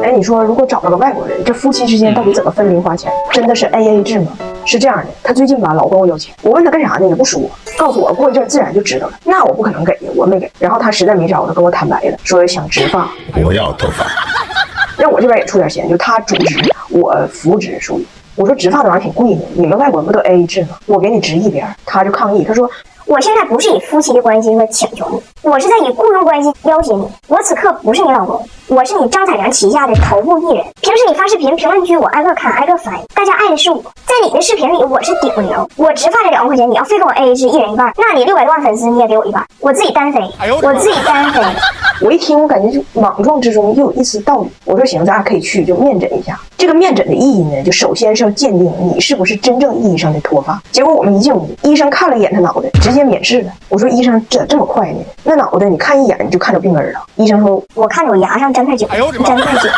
哎，你说如果找了个外国人，这夫妻之间到底怎么分零花钱？真的是 AA 制吗？是这样的，她最近吧老管我要钱，我问她干啥呢也不说，告诉我过一阵自然就知道了。那我不可能给呀，我没给。然后她实在没招了，跟我坦白了，说想植发，我要头发，让我这边也出点钱，就她主植，我扶植属于。我说植发这玩意儿挺贵的，你们外国人不都 AA 制吗？我给你植一边，她就抗议，她说。我现在不是以夫妻的关系和请求你，我是在以雇佣关系要挟你。我此刻不是你老公，我是你张彩良旗下的头部艺人。平时你发视频，评论区我挨个看挨个翻译，大家爱的是我。在你的视频里，我是顶流。我植发这2万块钱，你要非跟我 AA 制，一人一半，那你600多万粉丝你也给我一半，我自己单飞，我自己单飞。我一听，我感觉就莽撞之中又有一丝道理。我说行，咱俩可以去就面诊一下。这个面诊的意义呢，就首先是要鉴定你是不是真正意义上的脱发。结果我们一进屋，医生看了一眼他脑袋，直接免试了。我说医生这么快呢？那脑袋你看一眼你就看着病根了。医生说我看着我牙上粘太久，粘太久。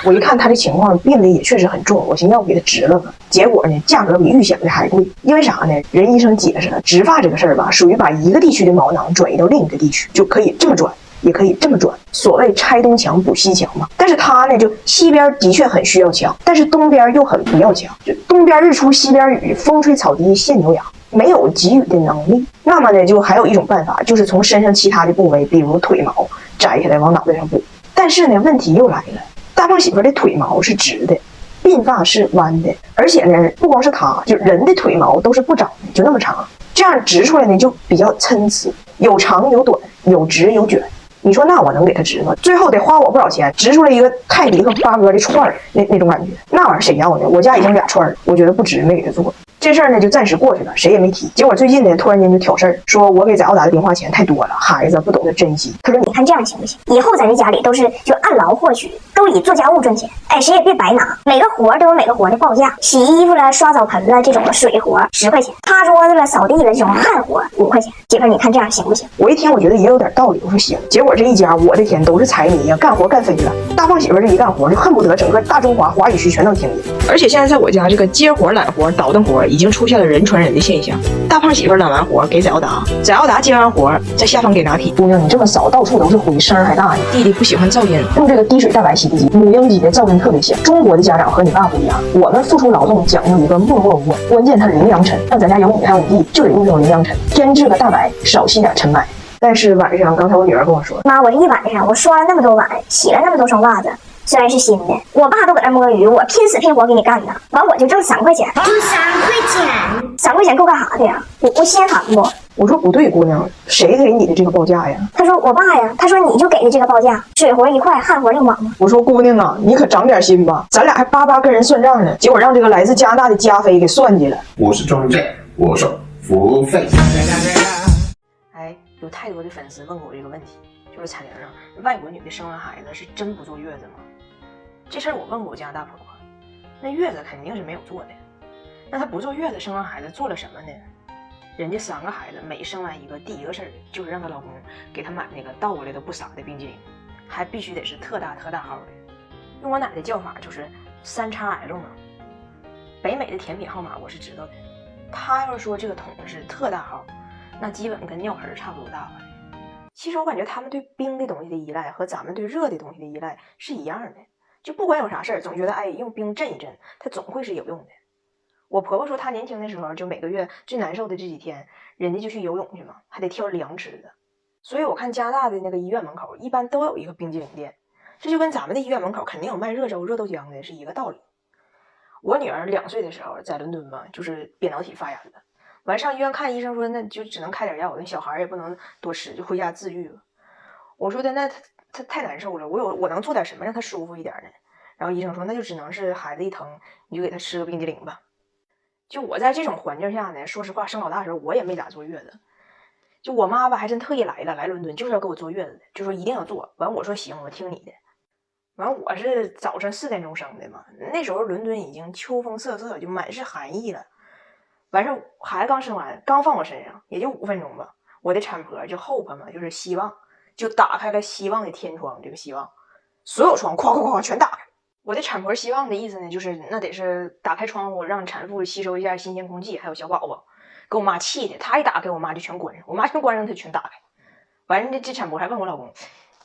我一看他这情况，病的也确实很重，我寻思要不给他植了吧。结果呢，价格比预想的还贵。因为啥呢？人医生解释了，植发这个事儿吧，属于把一个地区的毛囊转移到另一个地区，就可以这么转。也可以这么转，所谓拆东墙补西墙嘛。但是他呢，就西边的确很需要墙，但是东边又很不要墙。就东边日出西边雨，风吹草低见牛羊，没有给予的能力。那么呢，就还有一种办法，就是从身上其他的部位，比如腿毛摘下来往脑袋上补。但是呢，问题又来了，大胖媳妇的腿毛是直的，鬓发是弯的，而且呢，不光是她，就人的腿毛都是不长的，就那么长，这样植出来呢就比较参差，有长有短，有直有卷。你说那我能给他植吗？最后得花我不少钱，植出来一个泰迪和八哥的串儿，那种感觉，那玩意儿谁要呢？我家已经2串了，我觉得不值，没给他做。这事儿呢就暂时过去了，谁也没提。结果最近呢，突然间就挑事儿，说我给翟奥达的零花钱太多了，孩子不懂得珍惜。他说你看这样行不行？以后咱这家里都是就按劳获取，都以做家务赚钱。哎，谁也别白拿，每个活都有每个活的报价。洗衣服了、刷澡盆了这种水活10块钱，擦桌子了、扫地了这种汗活5块钱。媳妇，你看这样行不行？我一听我觉得也有点道理，我说行。结果这一家，我的天，都是财迷呀，干活干飞了。大胖媳妇这一干活，就恨不得整个大中华华语区全能听见。而且现在在我家这个接活、揽活、倒腾活已经出现了人传人的现象。大胖媳妇揽完活给翟奥达，翟奥达接完活在下方给拿铁。姑娘，你这么扫，到处都是灰，声还大呢。弟弟不喜欢噪音，用这个滴水大白洗涤机，母婴机的噪音特别小。中国的家长和你爸不一样，我们付出劳动讲究一个默默无闻，关键它零扬尘。像咱家有你还有你弟，就得用这种零扬尘，添置个大白，少吸点尘霾。但是晚上，刚才我女儿跟我说，妈，我这一晚上我刷了那么多碗，洗了那么多双袜子，虽然是新的，我爸都搁那摸鱼，我拼死拼活给你干的，完我就挣3块钱，就3块钱，3块钱够干啥的呀？我心寒不？我说不对，姑娘，谁给你的这个报价呀？他说我爸呀，他说你就给的这个报价，水活1块，汗活6毛吗？我说姑娘啊，你可长点心吧，咱俩还巴巴跟人算账呢，结果让这个来自加拿大的加菲给算计了。我是中介，我收服务费。有太多的粉丝问过我这个问题，就是彩玲啊，外国女的生完孩子是真不坐月子吗？这事儿我问过我加拿大婆婆，那月子肯定是没有坐的，那她不坐月子生完孩子做了什么呢？人家3个孩子每生完一个，第一个事儿就是让她老公给她买那个倒过来都不洒的冰激凌，还必须得是特大号的。用我奶的叫法就是3XL 嘛。北美的甜品号码我是知道的，她要是说这个桶是特大号，那基本跟尿盆差不多大吧。其实我感觉他们对冰的东西的依赖和咱们对热的东西的依赖是一样的，就不管有啥事儿，总觉得哎用冰镇一镇，它总会是有用的。我婆婆说她年轻的时候，就每个月最难受的这几天，人家就去游泳去嘛，还得挑凉吃的。所以我看加拿大的那个医院门口一般都有一个冰激凌店，这就跟咱们的医院门口肯定有卖热粥、热豆浆的是一个道理。我女儿2岁的时候在伦敦嘛，就是扁桃体发炎了。完上医院看医生说那就只能开点药，那小孩也不能多吃，就回家自愈了。我说的那他太难受了，我能做点什么让他舒服一点呢？然后医生说那就只能是孩子一疼你就给他吃个冰激凌吧。就我在这种环境下呢，说实话生老大的时候我也没咋坐月子，就我妈吧还真特意来伦敦就是要给我坐月子的，就说一定要坐。完我说行，我听你的。完我是早上4点钟生的嘛，那时候伦敦已经秋风瑟瑟，就满是寒意了。完事孩子刚生完，刚放我身上，也就5分钟吧。我的产婆就 hope 嘛，就是希望，就打开了希望的天窗。这个希望，所有窗哐哐哐全打开。我的产婆希望的意思呢，就是那得是打开窗户，让产妇吸收一下新鲜空气，还有小宝宝。给我妈气的，她一打开，我妈就全关上，我妈全关上，她全打开。完了，这产婆还问我老公，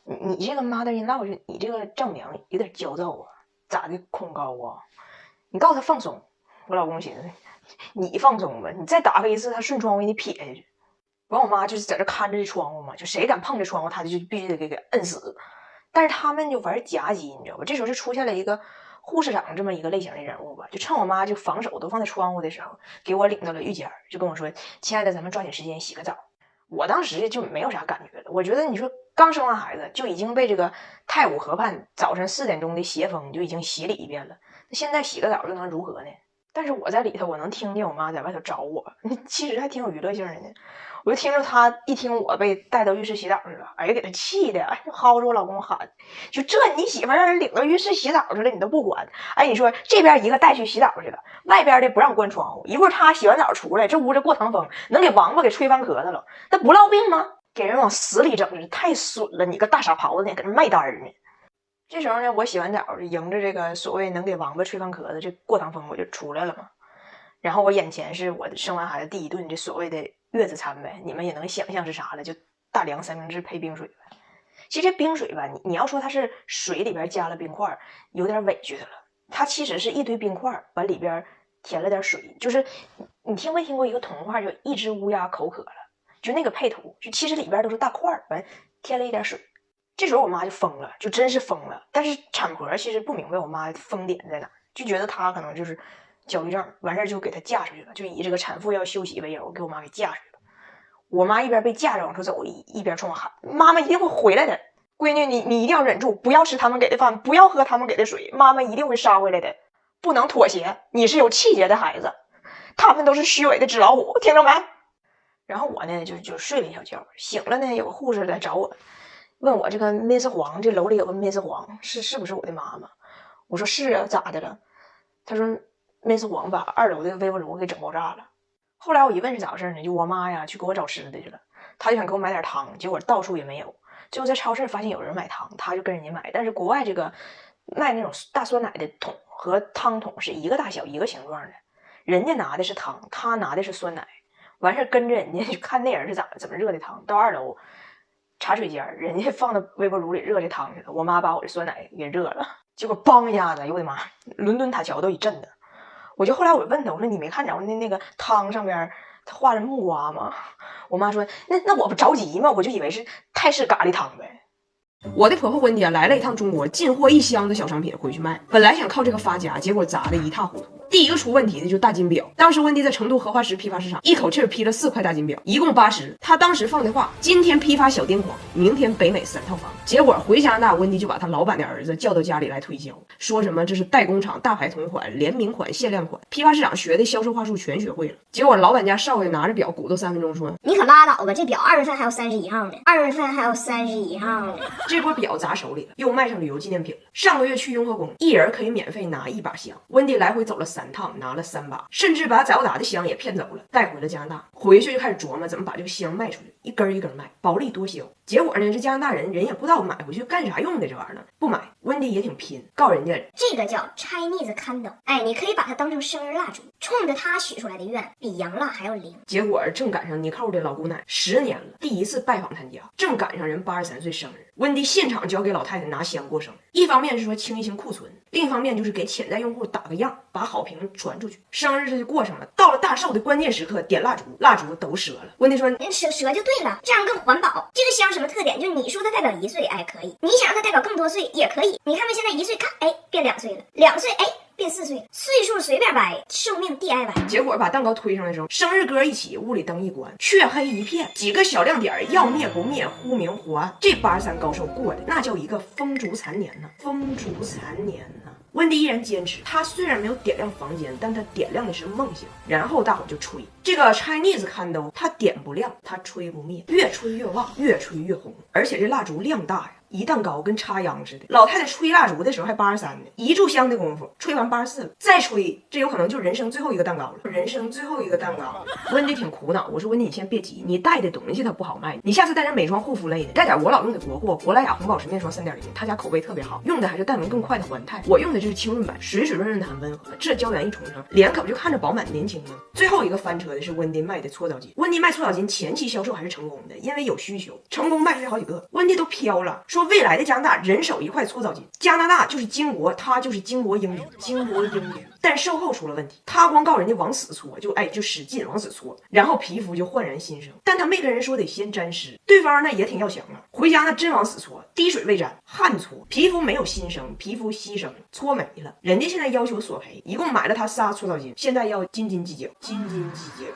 你这个 mother in law，你这个丈母娘有点焦躁啊，咋的恐高啊？你告诉他放松。我老公寻思，你放松吧，你再打开一次，他顺窗户给你撇下去。完，我妈就是在这看着这窗户嘛，就谁敢碰这窗户，他就必须得给摁死。但是他们就玩夹击，你知道吧？这时候就出现了一个护士长这么一个类型的人物吧，就趁我妈就防守都放在窗户的时候，给我领到了浴间，就跟我说：“亲爱的，咱们抓紧时间洗个澡。”我当时就没有啥感觉了，我觉得你说刚生完孩子就已经被这个太武河畔早晨4点钟的邪风就已经洗礼一遍了，那现在洗个澡又能如何呢？但是我在里头，我能听见我妈在外头找我，其实还挺有娱乐性的呢。我就听着她一听我被带到浴室洗澡去了，哎呀，给她气的，哎，薅着我老公喊，就这你媳妇让人领到浴室洗澡去了，你都不管。哎，你说这边一个带去洗澡去了，外边的不让关窗户，一会儿他洗完澡出来，这屋子过堂风，能给王八给吹翻壳子了，那不落病吗？给人往死里整，太损了，你个大傻狍子，你搁这卖单呢。这时候呢，我洗完澡，迎着这个所谓能给王八吹翻壳子这过堂风，我就出来了嘛。然后我眼前是我生完孩子第一顿这所谓的月子餐呗，你们也能想象是啥了，就大凉三明治配冰水呗。其实这冰水吧，你要说它是水里边加了冰块，有点委屈它了。它其实是一堆冰块往里边填了点水，就是你听没听过一个童话，就一只乌鸦口渴了，就那个配图，就其实里边都是大块完添了一点水。这时候我妈就疯了，就真是疯了。但是产婆其实不明白我妈疯点在哪，就觉得她可能就是焦虑症，完事儿就给她嫁出去了，就以这个产妇要休息为由给我妈给嫁出去了。我妈一边被嫁着往出走，一边冲我喊：“妈妈一定会回来的，闺女你一定要忍住，不要吃他们给的饭，不要喝他们给的水，妈妈一定会杀回来的，不能妥协，你是有气节的孩子，他们都是虚伪的纸老虎，听着没？”然后我呢就睡了一小觉，醒了呢，有个护士来找我，问我这个 Miss 黄，这楼里有个 Miss 黄是不是我的妈妈？我说是啊，咋的了？他说 Miss 黄把2楼的微波炉给整爆炸了。后来我一问是咋回事呢，就我妈呀去给我找吃的去了，她就想给我买点糖，结果到处也没有，最后在超市发现有人买糖，她就跟人家买，但是国外这个卖那种大酸奶的桶和汤桶是一个大小一个形状的，人家拿的是汤，她拿的是酸奶，完事跟着人家去看那人是怎么热的汤，到2楼茶水间，人家放到微波炉里热这汤去了，我妈把我这酸奶给热了，结果梆一下子，哎呦我的妈，伦敦塔桥都一震的。我就后来我问他，我说你没看着那个汤上边他画着木瓜吗？我妈说那我不着急吗？我就以为是泰式咖喱汤呗。我的婆婆婚帖来了一趟中国，进货1箱子小商品回去卖，本来想靠这个发家，结果砸得一塌糊涂。第一个出问题的就是大金表，当时温迪在成都荷花石批发市场一口气批了4块大金表，一共80。他当时放的话，今天批发小丁黄，明天北美3套房。结果回加拿大，温迪就把他老板的儿子叫到家里来推销，说什么这是代工厂大牌同款、联名款、限量款，批发市场学的销售话术全学会了。结果老板家少爷拿着表鼓捣3分钟说：“你可拉倒吧，这表2月份还有31号呢，2月份还有31号呢。”这波表砸手里了，又卖上旅游纪念品了。上个月去雍和宫，一人可以免费拿1把香，温迪来回走了3趟，拿了3把，甚至把早达的香也骗走了，带回了加拿大。回去就开始琢磨怎么把这个香卖出去，一根一根卖，薄利多销。结果呢，这加拿大人也不知道买回去干啥用的，这玩意儿呢不买。温迪也挺拼，告人家这个叫 Chinese candle， 哎，你可以把它当成生日蜡烛，冲着它许出来的愿比洋蜡还要灵。结果正赶上尼寇的老姑奶10年了，第一次拜访他家，正赶上人83岁生日，温迪现场就要给老太太拿香过生日。一方面是说清一清库存，另一方面就是给潜在用户打个样，把好评传出去。生日这就过上了，到了大寿的关键时刻，点蜡烛，蜡烛都折了。温迪说折就对了，这样更环保。这个香什么特点？就是你说它代表1岁，哎，可以；你想让它代表更多岁也可以。你看看现在1岁，看，哎，变2岁了；2岁，哎，变4岁，岁数随便掰，寿命 DIY。结果把蛋糕推上的时候，生日歌一起，屋里灯一关，黢黑一片，几个小亮点要灭不灭，忽明忽暗。这83高寿过的那叫一个风烛残年呐，风烛残年呐。温迪依然坚持，他虽然没有点亮房间，但他点亮的是梦想。然后大伙就吹这个 Chinese candle，他点不亮，他吹不灭，越吹越旺，越吹越红，而且这蜡烛量大呀，一蛋糕跟插秧似的。老太太吹蜡烛的时候还83呢，一炷香的功夫吹完84了，再吹，这有可能就人生最后一个蛋糕了，人生最后一个蛋糕。温迪挺苦恼，我说温迪你先别急，你带的东西它不好卖，你下次带点美妆护肤类的，带点我老用的国货珀莱雅红宝石面霜3.0，他家口碑特别好，用的还是淡纹更快的环肽，我用的就是清润版，水润润的很温和，这胶原一重生，脸可不就看着饱满年轻吗？最后一个翻车的是温迪卖的搓澡巾，温迪卖搓澡巾前期销售还是成功的，因为有需求，成功卖出去好几个，温迪都飘了，说未来的加拿大人手一块搓澡巾，加拿大就是金国，他就是金国英语，金国英语。但售后出了问题，他光告人家往死搓，就使劲往死搓，然后皮肤就焕然新生。但他没跟人说得先沾湿，对方呢也挺要强啊，回家呢真往死搓，滴水未沾，汗搓，皮肤没有新生，皮肤牺牲，搓没了。人家现在要求索赔，一共买了他仨搓澡巾，现在要斤斤计较，斤斤计较。